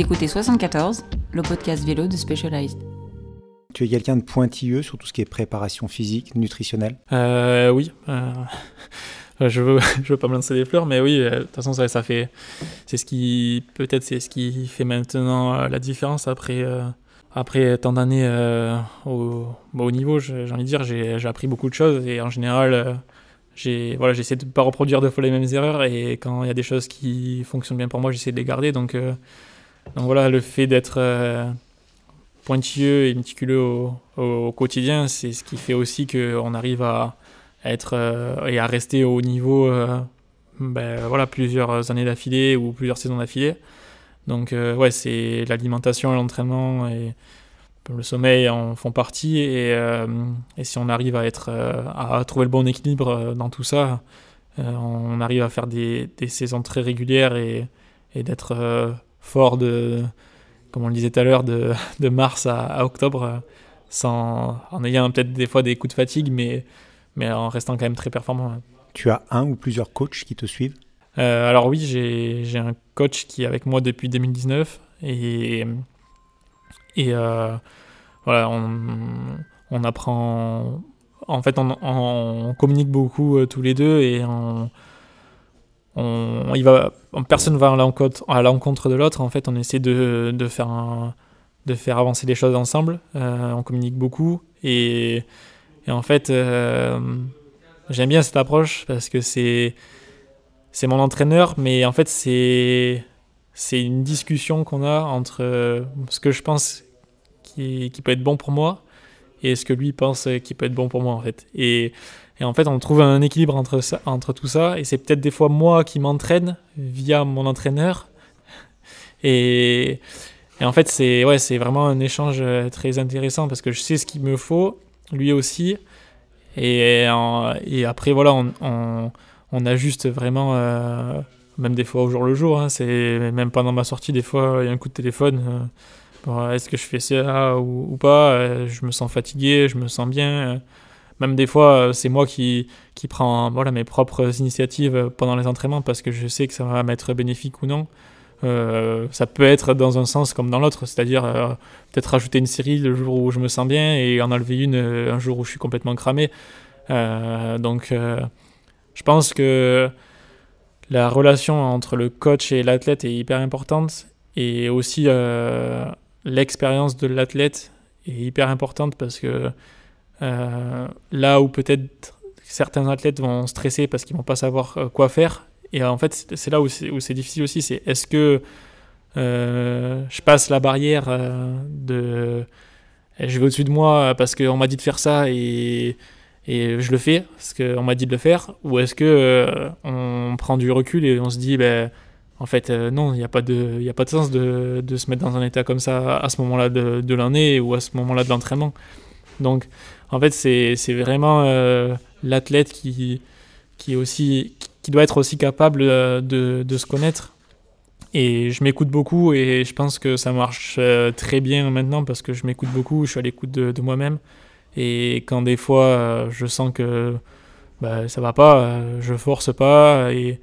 écoutez 74, le podcast vélo de Specialized. Tu es quelqu'un de pointilleux sur tout ce qui est préparation physique, nutritionnelle ? Oui. Je veux pas me lancer des fleurs, mais oui, de toute façon, c'est ce qui fait maintenant la différence après tant d'années au niveau. J'ai envie de dire, j'ai appris beaucoup de choses et en général, j'essaie de pas reproduire deux fois les mêmes erreurs, et quand il y a des choses qui fonctionnent bien pour moi, j'essaie de les garder. Donc voilà, le fait d'être pointilleux et méticuleux au quotidien, c'est ce qui fait aussi qu'on arrive à être et à rester au niveau plusieurs années d'affilée ou plusieurs saisons d'affilée. Donc c'est l'alimentation, l'entraînement et le sommeil en font partie, et si on arrive à trouver le bon équilibre dans tout ça, on arrive à faire des saisons très régulières et d'être fort comme on le disait tout à l'heure, de mars à octobre, en ayant peut-être des fois des coups de fatigue, mais en restant quand même très performant. Tu as un ou plusieurs coachs qui te suivent ? Alors oui, j'ai un coach qui est avec moi depuis 2019, et voilà, on apprend. En fait, on communique beaucoup tous les deux, et personne va à l'encontre de l'autre. En fait, on essaie de faire avancer les choses ensemble. On communique beaucoup, et en fait, j'aime bien cette approche parce que c'est mon entraîneur, mais en fait, c'est une discussion qu'on a entre ce que je pense qui peut être bon pour moi et ce que lui pense qui peut être bon pour moi, en fait. Et en fait, on trouve un équilibre entre tout ça, et c'est peut-être des fois moi qui m'entraîne via mon entraîneur. Et en fait, c'est vraiment un échange très intéressant parce que je sais ce qu'il me faut, lui aussi. Et après, voilà, on ajuste vraiment, même des fois au jour le jour. Hein, c'est même pendant ma sortie, des fois, il y a un coup de téléphone. Est-ce que je fais ça ou pas ? Je me sens fatigué, je me sens bien. Même des fois, c'est moi qui prends mes propres initiatives pendant les entraînements parce que je sais que ça va m'être bénéfique ou non. Ça peut être dans un sens comme dans l'autre, c'est-à-dire peut-être rajouter une série le jour où je me sens bien et en enlever une un jour où je suis complètement cramé. Donc je pense que la relation entre le coach et l'athlète est hyper importante, et aussi l'expérience de l'athlète est hyper importante parce que là où peut-être certains athlètes vont stresser parce qu'ils vont pas savoir quoi faire, et en fait c'est là où c'est difficile aussi, c'est est-ce que je passe la barrière je vais au-dessus de moi parce qu'on m'a dit de faire ça et je le fais parce qu'on m'a dit de le faire, ou est-ce que on prend du recul et on se dit en fait non, il n'y a pas de sens de se mettre dans un état comme ça à ce moment-là de l'année ou à ce moment-là de l'entraînement. Donc en fait c'est vraiment l'athlète qui doit être aussi capable de se connaître. Et je m'écoute beaucoup, et je pense que ça marche très bien maintenant parce que je m'écoute beaucoup, je suis à l'écoute de moi-même. Et quand des fois je sens que ça va pas, je force pas. Et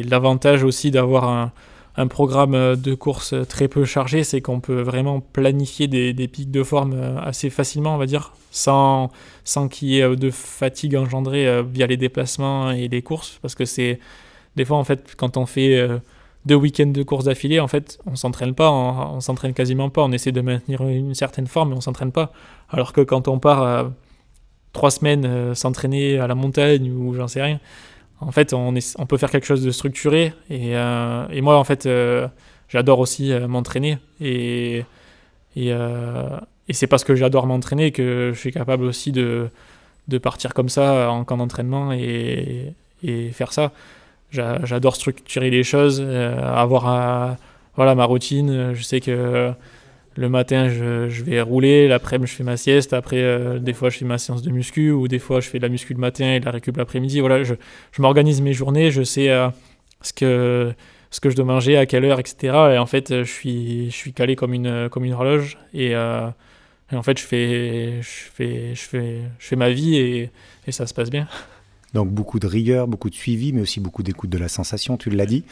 l'avantage aussi d'avoir un programme de course très peu chargé, c'est qu'on peut vraiment planifier des pics de forme assez facilement, on va dire, sans qu'il y ait de fatigue engendrée via les déplacements et les courses. Parce que c'est des fois, en fait, quand on fait 2 week-ends de course d'affilée, en fait, on s'entraîne pas, on s'entraîne quasiment pas. On essaie de maintenir une certaine forme, mais on s'entraîne pas. Alors que quand on part 3 semaines s'entraîner à la montagne ou j'en sais rien, en fait, on peut faire quelque chose de structuré. Et moi, en fait, j'adore aussi m'entraîner. Et c'est parce que j'adore m'entraîner que je suis capable aussi de partir comme ça en camp d'entraînement et faire ça. J'adore structurer les choses, avoir ma routine. Je sais que le matin, je vais rouler, l'après-midi, je fais ma sieste. Après, des fois, je fais ma séance de muscu, ou des fois, je fais de la muscu le matin et de la récup l'après-midi. Voilà, je m'organise mes journées, je sais ce que je dois manger, à quelle heure, etc. Et en fait, je suis calé comme une horloge. Et en fait, je fais ma vie et ça se passe bien. Donc beaucoup de rigueur, beaucoup de suivi, mais aussi beaucoup d'écoute de la sensation, tu l'as dit.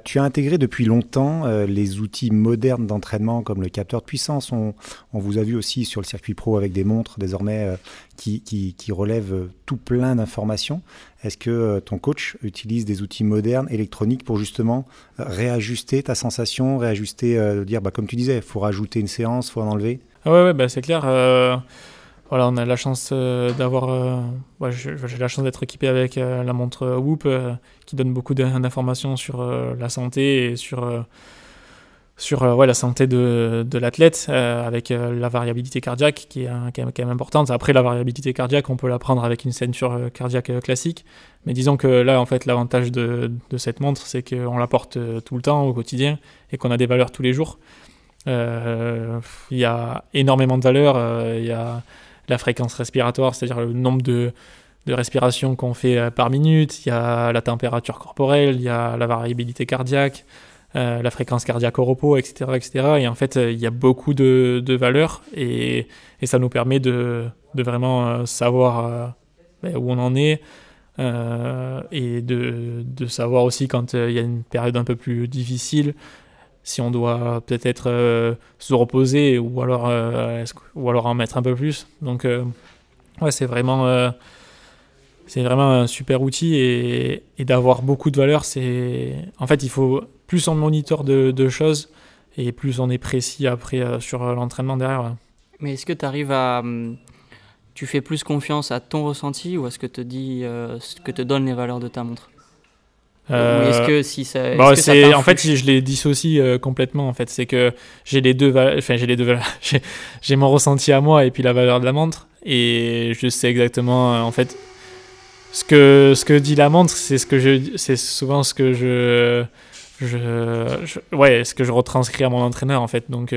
Tu as intégré depuis longtemps les outils modernes d'entraînement comme le capteur de puissance. On vous a vu aussi sur le circuit pro avec des montres désormais qui relèvent tout plein d'informations. Est-ce que ton coach utilise des outils modernes, électroniques, pour justement réajuster ta sensation, dire, comme tu disais, il faut rajouter une séance, il faut en enlever? Ouais, c'est clair. Voilà, on a la chance j'ai la chance d'être équipé avec la montre Whoop qui donne beaucoup d'informations sur la santé et sur la santé de l'athlète avec la variabilité cardiaque qui est quand même importante. Après, la variabilité cardiaque, on peut la prendre avec une ceinture cardiaque classique, mais disons que là, en fait, l'avantage de cette montre, c'est qu'on la porte tout le temps, au quotidien, et qu'on a des valeurs tous les jours. Il y a énormément de valeurs. Il y a la fréquence respiratoire, c'est-à-dire le nombre de respirations qu'on fait par minute. Il y a la température corporelle, il y a la variabilité cardiaque, la fréquence cardiaque au repos, etc., etc. Et en fait, il y a beaucoup de valeurs et ça nous permet de vraiment savoir où on en est et de savoir aussi quand il y a une période un peu plus difficile, si on doit peut-être se reposer ou alors en mettre un peu plus. Donc c'est vraiment un super outil et d'avoir beaucoup de valeurs. En fait, il faut plus on monitor de choses et plus on est précis après sur l'entraînement derrière. Ouais. Mais est-ce que tu fais plus confiance à ton ressenti ou à ce que te dit, ce que te donnent les valeurs de ta montre? Ou est-ce que si ça, en fait, je les dissocie complètement. En fait, c'est que j'ai les deux valeurs. J'ai mon ressenti à moi et puis la valeur de la montre, et je sais exactement en fait ce que dit la montre. C'est souvent ce que ce que je retranscris à mon entraîneur en fait. Donc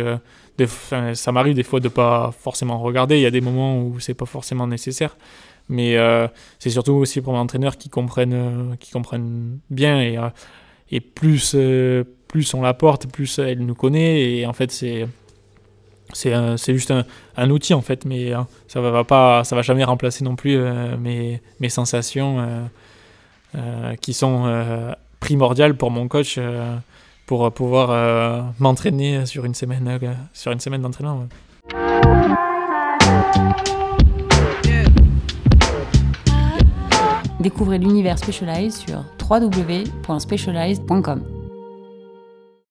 ça m'arrive des fois de pas forcément regarder. Il y a des moments où c'est pas forcément nécessaire. Mais c'est surtout aussi pour mon entraîneur qui comprennent bien et plus on la porte, plus elle nous connaît, et en fait c'est juste un outil en fait, mais ça va jamais remplacer non plus mes sensations qui sont primordiales pour mon coach pour pouvoir m'entraîner sur une semaine d'entraînement. Ouais. Découvrez l'univers Specialized sur www.specialized.com.